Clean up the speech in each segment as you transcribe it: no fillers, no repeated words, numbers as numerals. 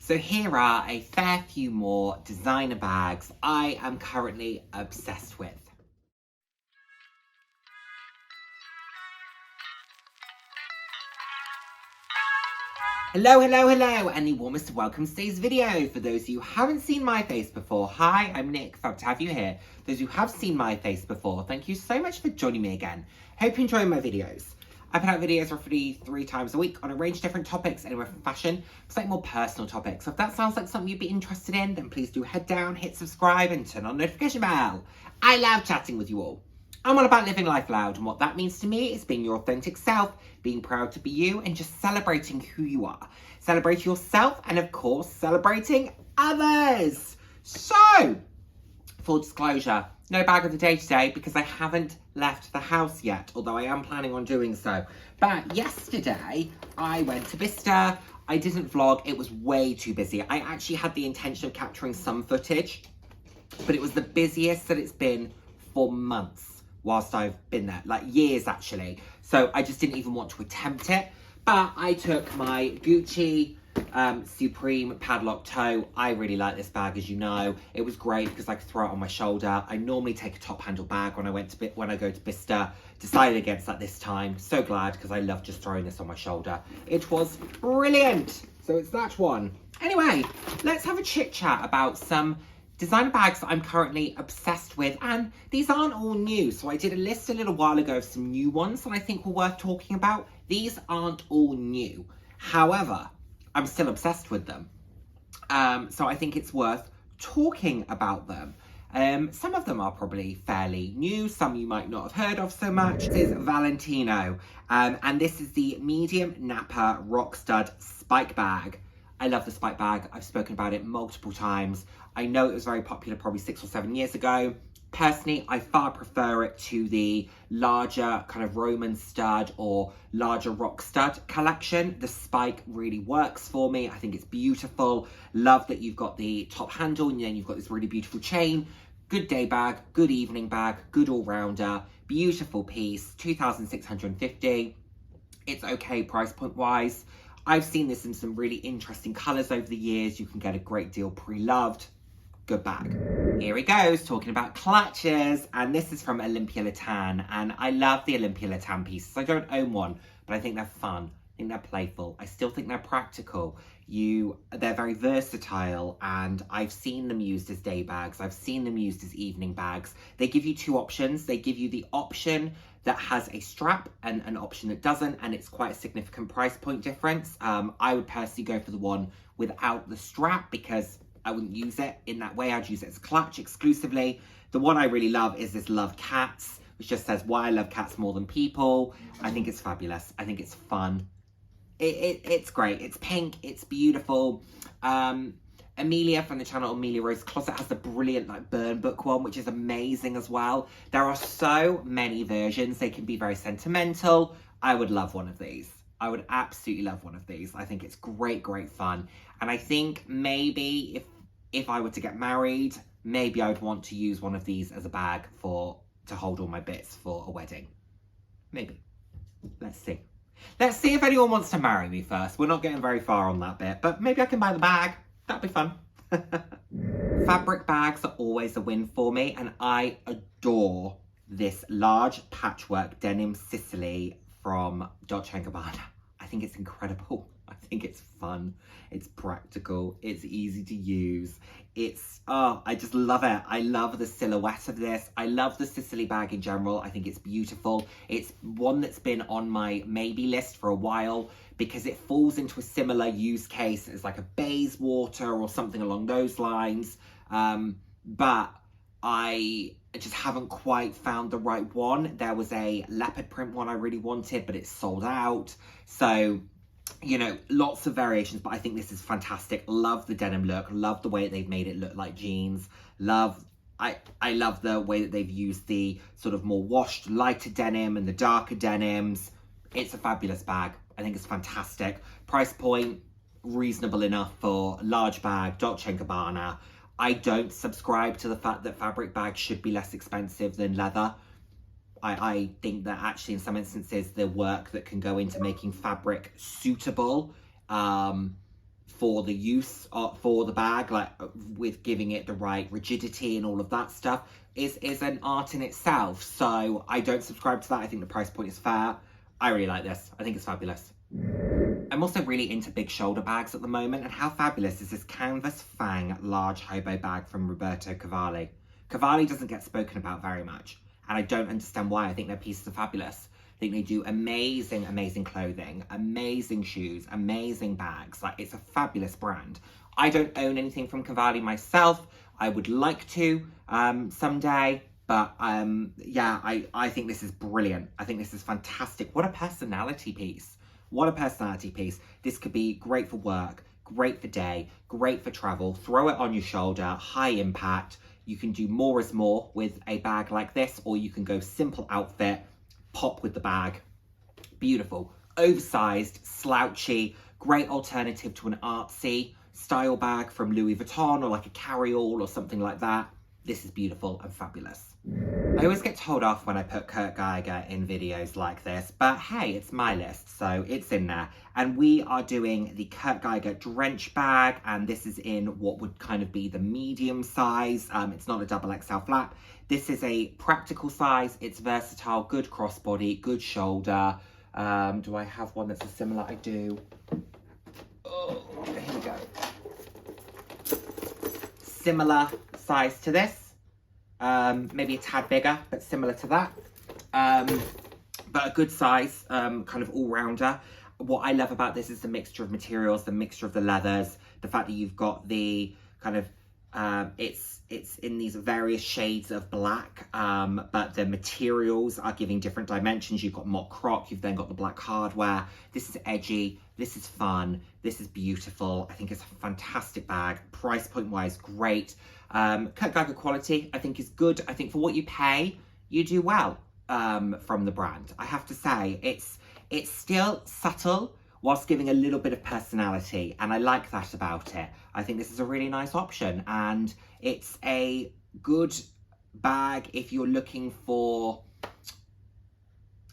So here are a fair few more designer bags I am currently obsessed with. Hello, and the warmest welcome to today's video. For those of you who haven't seen my face before, hi, I'm Nick, fab to have you here. Those who have seen my face before, thank you so much for joining me again. Hope you enjoy my videos. I put out videos roughly 3 times a week on a range of different topics, anywhere from fashion to slightly more personal topics. So if that sounds like something you'd be interested in, then please do head down, hit subscribe and turn on the notification bell. I love chatting with you all. I'm all about living life loud, and what that means to me is being your authentic self, being proud to be you, and just celebrating who you are. Celebrate yourself, and of course, celebrating others. So, full disclosure, no bag of the day today because I haven't left the house yet, although I am planning on doing so. But yesterday, I went to Bicester. I didn't vlog, it was way too busy. I actually had the intention of capturing some footage, but it was the busiest that it's been for months whilst I've been there, like years actually. So I just didn't even want to attempt it. But I took my Gucci Supreme padlock toe. I really like this bag, as you know. It was great because I could throw it on my shoulder. I normally take a top handle bag when I go to Bicester. Decided against that this time. So glad, because I love just throwing this on my shoulder. It was brilliant. So it's that one. Anyway, let's have a chit chat about some designer bags that I'm currently obsessed with, and these aren't all new. So I did a list a little while ago of some new ones that I think were worth talking about. These aren't all new. However, I'm still obsessed with them. So I think it's worth talking about them. Some of them are probably fairly new, some you might not have heard of so much. This is Valentino, and this is the medium Napa rock stud spike bag. I love the spike bag. I've spoken about it multiple times. I know it was very popular probably 6 or 7 years ago. Personally, I far prefer it to the larger kind of Roman stud or larger rock stud collection. The spike really works for me. I think it's beautiful. Love that you've got the top handle and then you've got this really beautiful chain. Good day bag, good evening bag, good all-rounder. Beautiful piece, 2,650. It's okay price point wise. I've seen this in some really interesting colours over the years. You can get a great deal pre-loved. Good bag. Here he goes, talking about clutches. And this is from Olympia Latan. And I love the Olympia Latan pieces. I don't own one, but I think they're fun. I think they're playful. I still think they're practical. They're very versatile, and I've seen them used as day bags. I've seen them used as evening bags. They give you 2 options. They give you the option that has a strap and an option that doesn't, and it's quite a significant price point difference. I would personally go for the one without the strap because I wouldn't use it in that way. I'd use it as a clutch exclusively. The one I really love is this Love Cats, which just says why I love cats more than people. I think it's fabulous. I think it's fun. It's great. It's pink. It's beautiful. Amelia from the channel Amelia Rose Closet has the brilliant like burn book one, which is amazing as well. There are so many versions. They can be very sentimental. I would love one of these. I would absolutely love one of these. I think it's great fun. And I think maybe if I were to get married, maybe I would want to use one of these as a bag to hold all my bits for a wedding. Maybe. Let's see. Let's see if anyone wants to marry me first. We're not getting very far on that bit, but maybe I can buy the bag. That'd be fun. Fabric bags are always a win for me, and I adore this large patchwork denim Sicily from Dolce & Gabbana. I think it's incredible. I think it's fun. It's practical. It's easy to use. I just love it. I love the silhouette of this. I love the Sicily bag in general. I think it's beautiful. It's one that's been on my maybe list for a while because it falls into a similar use case as like a Bayswater or something along those lines. But I just haven't quite found the right one. There was a leopard print one I really wanted, but it's sold out. So, you know, lots of variations, but I think this is fantastic. Love the denim look. Love the way they've made it look like jeans. I love the way that they've used the sort of more washed, lighter denim and the darker denims. It's a fabulous bag. I think it's fantastic. Price point, reasonable enough for a large bag, Dolce & Gabbana. I don't subscribe to the fact that fabric bags should be less expensive than leather. I think that actually in some instances the work that can go into making fabric suitable for the use for the bag, like with giving it the right rigidity and all of that stuff, is an art in itself. So I don't subscribe to that. I think the price point is fair. I really like this. I think it's fabulous. I'm also really into big shoulder bags at the moment, and how fabulous is this canvas fang large hobo bag from Roberto Cavalli. Cavalli doesn't get spoken about very much, and I don't understand why. I think their pieces are fabulous. I think they do amazing, amazing clothing, amazing shoes, amazing bags. Like, it's a fabulous brand. I don't own anything from Cavalli myself. I would like to someday, but yeah, I think this is brilliant. I think this is fantastic. What a personality piece. What a personality piece. This could be great for work, great for day, great for travel. Throw it on your shoulder, high impact. You can do more is more with a bag like this, or you can go simple outfit, pop with the bag. Beautiful. Oversized, slouchy, great alternative to an artsy style bag from Louis Vuitton, or like a carry-all or something like that. This is beautiful and fabulous. I always get told off when I put Kurt Geiger in videos like this, but hey, it's my list, so it's in there. And we are doing the Kurt Geiger drench bag, and this is in what would kind of be the medium size. It's not a XXL flap. This is a practical size. It's versatile, good crossbody, good shoulder. Do I have one that's a similar? I do. Oh, here we go. Similar size to this. Maybe a tad bigger, but similar to that. But a good size, kind of all-rounder. What I love about this is the mixture of materials, the mixture of the leathers, the fact that you've got the kind of, it's in these various shades of black, but the materials are giving different dimensions. You've got mock croc, you've then got the black hardware. This is edgy, this is fun, this is beautiful. I think it's a fantastic bag. Price point wise, great. Kurt Geiger quality, I think, is good. I think for what you pay, you do well from the brand. I have to say, it's still subtle whilst giving a little bit of personality, and I like that about it. I think this is a really nice option, and it's a good bag if you're looking for,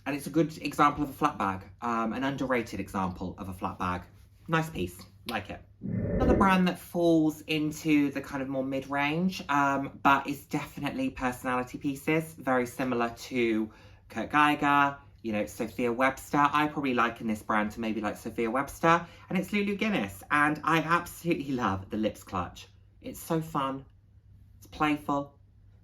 and it's a good example of a flat bag, an underrated example of a flat bag. Nice piece, like it. Another brand that falls into the kind of more mid-range, but is definitely personality pieces, very similar to Kurt Geiger, you know, Sophia Webster. I probably liken this brand to maybe like Sophia Webster, and it's Lulu Guinness, and I absolutely love the lips clutch. It's so fun, it's playful,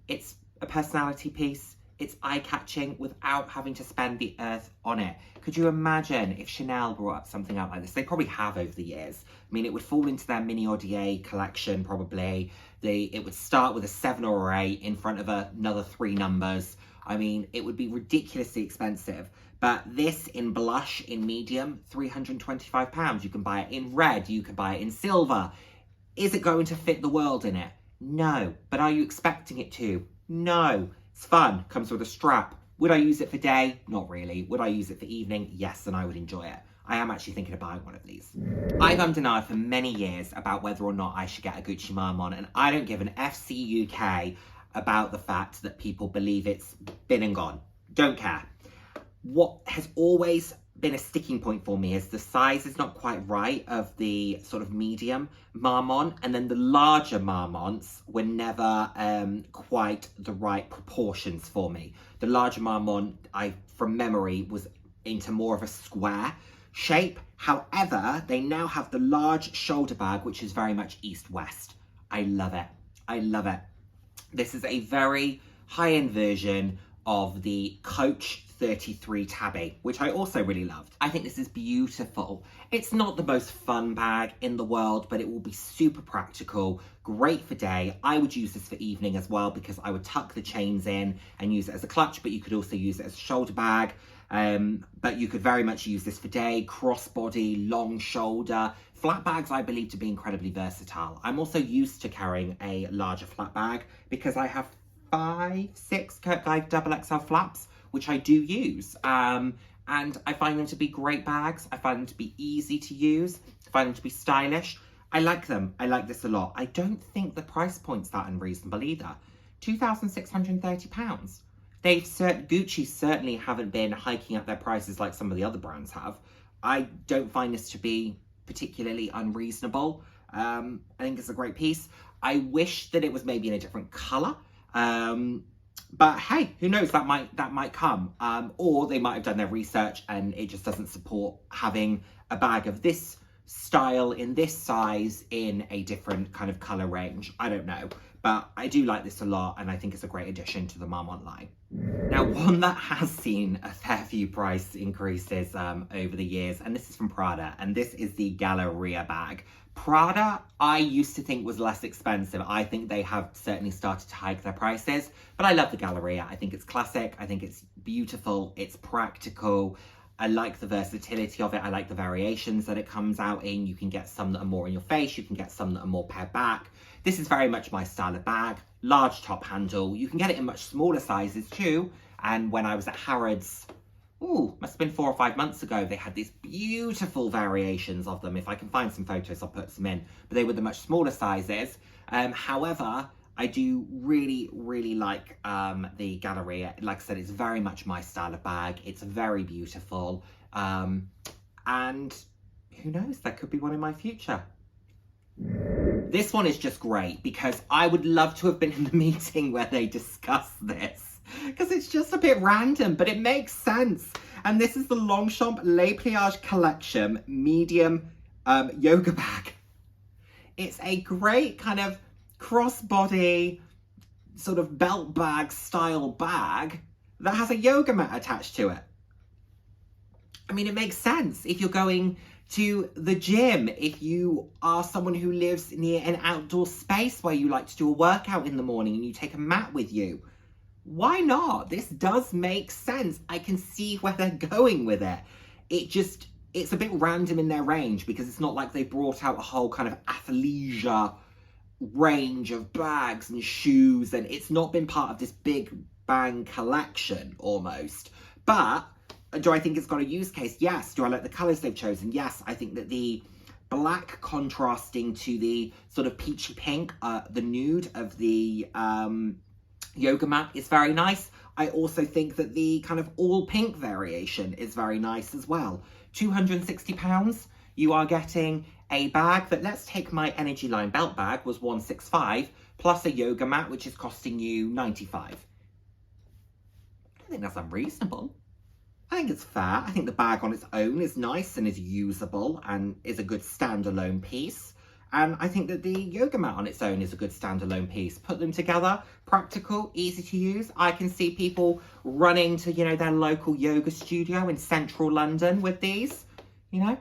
it's a personality piece, it's eye-catching without having to spend the earth on it. Could you imagine if Chanel brought up something out like this? They probably have over the years. I mean, it would fall into their Mini Audier collection, probably. It would start with a 7 or 8 in front of another 3 numbers. I mean, it would be ridiculously expensive. But this in blush, in medium, £325. You can buy it in red, you can buy it in silver. Is it going to fit the world in it? No. But are you expecting it to? No. It's fun, comes with a strap. Would I use it for day? Not really. Would I use it for evening? Yes, and I would enjoy it. I am actually thinking of buying one of these. I've denied for many years about whether or not I should get a Gucci Marmon, and I don't give an FC UK about the fact that people believe it's been and gone. Don't care. What has always been a sticking point for me is the size is not quite right of the sort of medium Marmon, and then the larger Marmons were never quite the right proportions for me. The larger Marmon, from memory, was into more of a square shape. However, they now have the large shoulder bag, which is very much east-west. I love it. I love it. This is a very high-end version of the Coach 33 Tabby, which I also really loved. I think this is beautiful. It's not the most fun bag in the world, but it will be super practical, great for day. I would use this for evening as well, because I would tuck the chains in and use it as a clutch, but you could also use it as a shoulder bag. But you could very much use this for day, crossbody, long shoulder. Flat bags I believe to be incredibly versatile. I'm also used to carrying a larger flat bag because I have 5, 6 Kurt Geiger XXL flaps, which I do use. And I find them to be great bags. I find them to be easy to use. I find them to be stylish. I like them. I like this a lot. I don't think the price point's that unreasonable either. £2,630. Gucci certainly haven't been hiking up their prices like some of the other brands have. I don't find this to be particularly unreasonable. I think it's a great piece. I wish that it was maybe in a different colour. But hey, who knows, that might come. Or they might have done their research and it just doesn't support having a bag of this style in this size in a different kind of colour range. I don't know. But I do like this a lot, and I think it's a great addition to the Marmont line. Now, one that has seen a fair few price increases over the years, and this is from Prada, and this is the Galleria bag. Prada, I used to think was less expensive. I think they have certainly started to hike their prices, but I love the Galleria. I think it's classic. I think it's beautiful. It's practical. I like the versatility of it. I like the variations that it comes out in. You can get some that are more in your face. You can get some that are more pared back. This is very much my style of bag. Large top handle. You can get it in much smaller sizes too. And when I was at Harrods, must have been 4 or 5 months ago, they had these beautiful variations of them. If I can find some photos, I'll put some in. But they were the much smaller sizes. However, I do really, really like the Galleria. Like I said, it's very much my style of bag. It's very beautiful. And who knows, there could be one in my future. This one is just great because I would love to have been in the meeting where they discussed this, because it's just a bit random, but it makes sense. And this is the Longchamp Les Pliages Collection medium yoga bag. It's a great kind of crossbody sort of belt bag style bag that has a yoga mat attached to it. I mean, it makes sense if you're going to the gym, if you are someone who lives near an outdoor space where you like to do a workout in the morning and you take a mat with you. Why not? This does make sense. I can see where they're going with it. It's a bit random in their range because it's not like they brought out a whole kind of athleisure range of bags and shoes, and it's not been part of this big bang collection almost. But do I think it's got a use case? Yes. Do I like the colours they've chosen? Yes. I think that the black contrasting to the sort of peachy pink, the nude of the yoga mat is very nice. I also think that the kind of all pink variation is very nice as well. £260, you are getting a bag that, let's take my Energy Line belt bag, was £165, plus a yoga mat, which is costing you £95. I don't think that's unreasonable. I think it's fair. I think the bag on its own is nice and is usable and is a good standalone piece. And I think that the yoga mat on its own is a good standalone piece. Put them together, practical, easy to use. I can see people running to, their local yoga studio in central London with these. I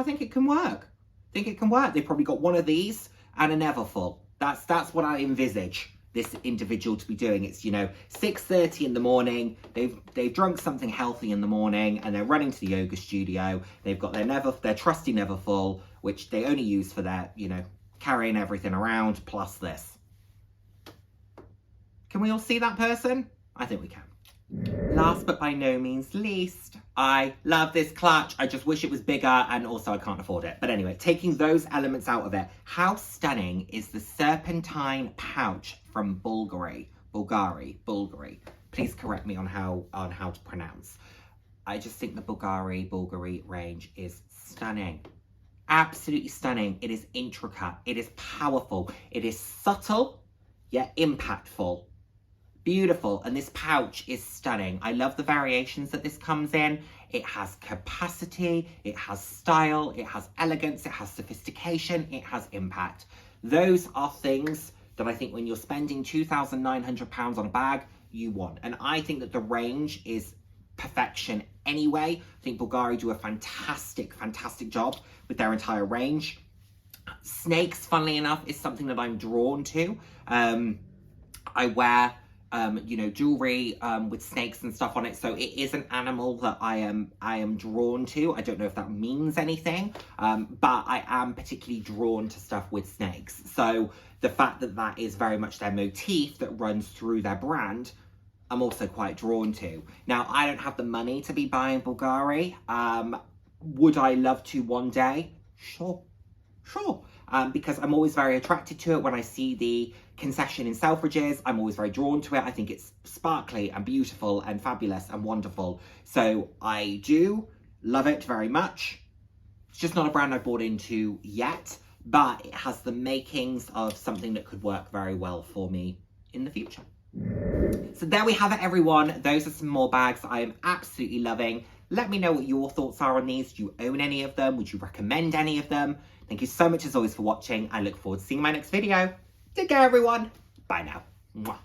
think it can work. They've probably got one of these and a Neverfull. That's what I envisage this individual to be doing. It's 6:30 in the morning, they've drunk something healthy in the morning and they're running to the yoga studio. They've got their trusty Neverfull, which they only use for their carrying everything around, plus this. Can we all see that person? I think we can. Last but by no means least, I love this clutch. I just wish it was bigger, and also I can't afford it. But anyway, taking those elements out of it, how stunning is the serpentine pouch from Bulgari. Please correct me on how to pronounce. I just think the Bulgari range is stunning. Absolutely stunning. It is intricate. It is powerful. It is subtle, yet impactful. Beautiful. And this pouch is stunning. I love the variations that this comes in. It has capacity, it has style, it has elegance, it has sophistication, it has impact. Those are things that I think when you're spending £2,900 on a bag, you want. And I think that the range is perfection anyway. I think Bulgari do a fantastic job with their entire range. Snakes, funnily enough, is something that I'm drawn to. I wear jewelry with snakes and stuff on it, so it is an animal that I am drawn to. I don't know if that means anything, but I am particularly drawn to stuff with snakes. So the fact that that is very much their motif that runs through their brand, I'm also quite drawn to. Now, I don't have the money to be buying Bulgari. Would I love to one day? Sure. Because I'm always very attracted to it. When I see the concession in Selfridges, I'm always very drawn to it. I think it's sparkly and beautiful and fabulous and wonderful. So I do love it very much. It's just not a brand I've bought into yet, but it has the makings of something that could work very well for me in the future. So there we have it, everyone. Those are some more bags I am absolutely loving. Let me know what your thoughts are on these. Do you own any of them? Would you recommend any of them? Thank you so much as always for watching. I look forward to seeing my next video. Take care, everyone. Bye now. Mwah.